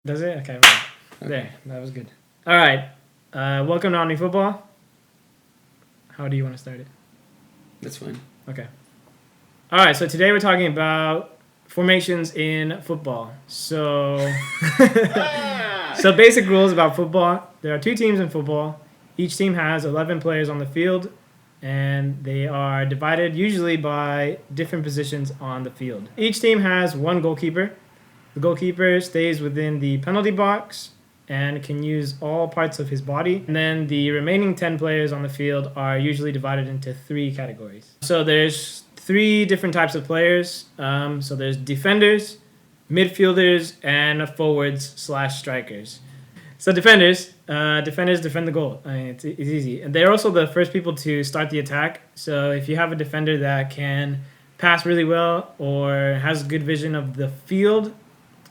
Does it? Okay, right. There, that was good. All right. Welcome to Omni Football. How do you want to start it? That's fine. Okay. All right, so today we're talking about formations in football. So, so basic rules about football. There are two teams in football. Each team has 11 players on the field, and they are divided usually by different positions on the field. Each team has one goalkeeper. The goalkeeper stays within the penalty box and can use all parts of his body. And then the remaining 10 players on the field are usually divided into three categories. So there's three different types of players. So there's defenders, midfielders, and forwards/strikers. So defenders defend the goal. It's easy. And they're also the first people to start the attack. So if you have a defender that can pass really well or has good vision of the field,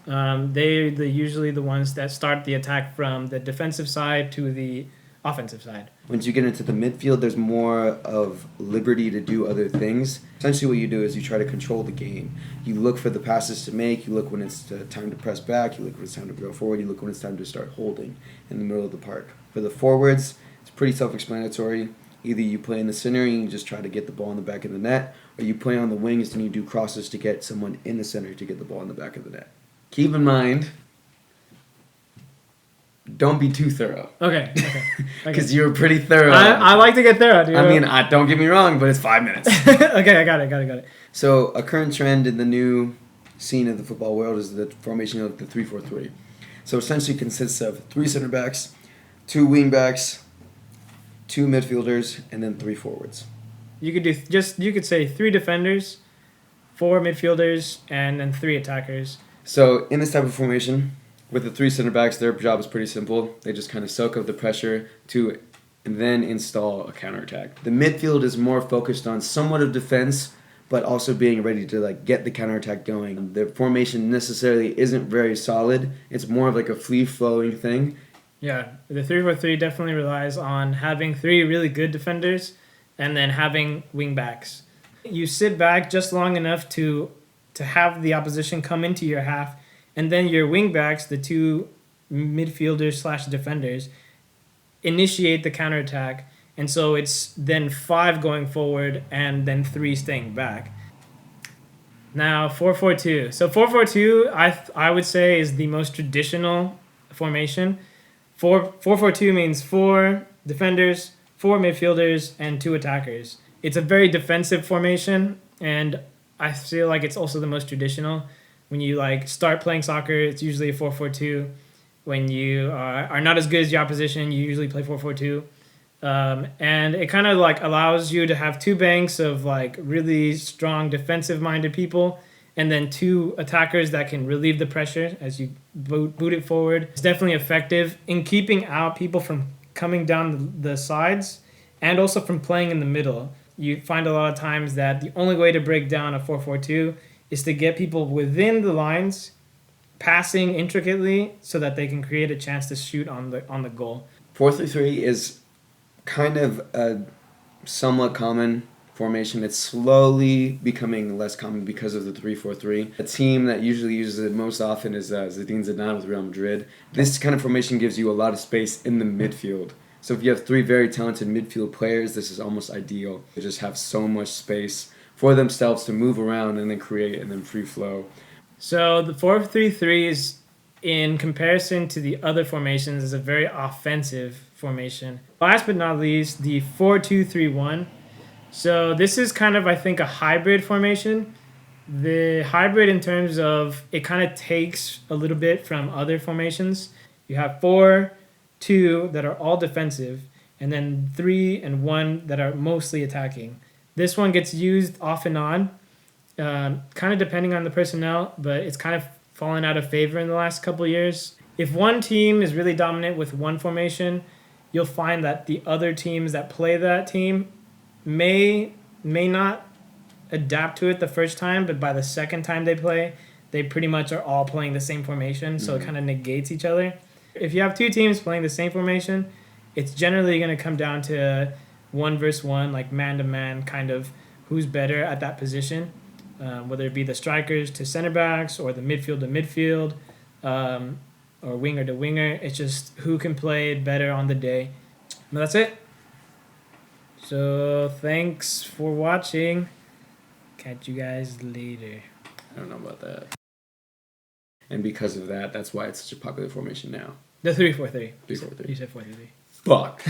they're usually the ones that start the attack from the defensive side to the offensive side. Once you get into the midfield, there's more of liberty to do other things. Essentially what you do is you try to control the game. You look for the passes to make, you look when it's time to press back, you look when it's time to go forward, you look when it's time to start holding in the middle of the park. For the forwards, it's pretty self-explanatory. Either you play in the center and you just try to get the ball in the back of the net, or you play on the wings and you do crosses to get someone in the center to get the ball in the back of the net. Keep in mind, don't be too thorough. Okay. Because you were pretty thorough. I like to get thorough, dude. I mean, don't get me wrong, but it's 5 minutes. Okay, I got it. So a current trend in the new scene of the football world is the formation of the 3-4-3. So essentially consists of 3 center backs, 2 wing backs, 2 midfielders, and then 3 forwards. You could say 3 defenders, 4 midfielders, and then 3 attackers. So in this type of formation, with the 3 center backs, their job is pretty simple. They just kind of soak up the pressure to and then install a counterattack. The midfield is more focused on somewhat of defense, but also being ready to get the counterattack going. The formation necessarily isn't very solid. It's more of like a free-flowing thing. Yeah, the 3-4-3 definitely relies on having 3 really good defenders and then having wing backs. You sit back just long enough to have the opposition come into your half, and then your wing backs, the 2 midfielders/defenders, initiate the counterattack, and so it's then 5 going forward and then 3 staying back. Now 4-4-2. So 4-4-2, I would say, is the most traditional formation. 4-4-2 means 4 defenders, 4 midfielders, and 2 attackers. It's a very defensive formation, and I feel like it's also the most traditional. When you start playing soccer, it's usually a 4-4-2. When you are not as good as your opposition, you usually play 4-4-2. And it kind of allows you to have 2 banks of really strong defensive-minded people, and then 2 attackers that can relieve the pressure as you boot it forward. It's definitely effective in keeping out people from coming down the sides and also from playing in the middle. You find a lot of times that the only way to break down a 4-4-2 is to get people within the lines, passing intricately so that they can create a chance to shoot on the goal. 4-3-3 is kind of a somewhat common formation. It's slowly becoming less common because of the 3-4-3. A team that usually uses it most often is Zinedine Zidane with Real Madrid. This kind of formation gives you a lot of space in the midfield. So if you have 3 very talented midfield players, this is almost ideal. They just have so much space for themselves to move around and then create and then free flow. So the 4-3-3 is, in comparison to the other formations, is a very offensive formation. Last but not least, the 4-2-3-1. So this is kind of, I think, a hybrid formation. The hybrid in terms of it kind of takes a little bit from other formations. You have 4-2 that are all defensive, and then 3 and 1 that are mostly attacking. This one gets used off and on, kind of depending on the personnel, but it's kind of fallen out of favor in the last couple of years. If one team is really dominant with one formation, you'll find that the other teams that play that team may not adapt to it the first time, but by the second time they play, they pretty much are all playing the same formation, so it kind of negates each other. If you have 2 teams playing the same formation, it's generally going to come down to 1 versus 1, man-to-man, kind of who's better at that position, whether it be the strikers to center backs or the midfield to midfield. or winger to winger. It's just who can play it better on the day. But that's it. So thanks for watching. Catch you guys later. I don't know about that. And because of that, that's why it's such a popular formation now. The 3-4-3. 3-4-3. You said 4-3-3. Fuck.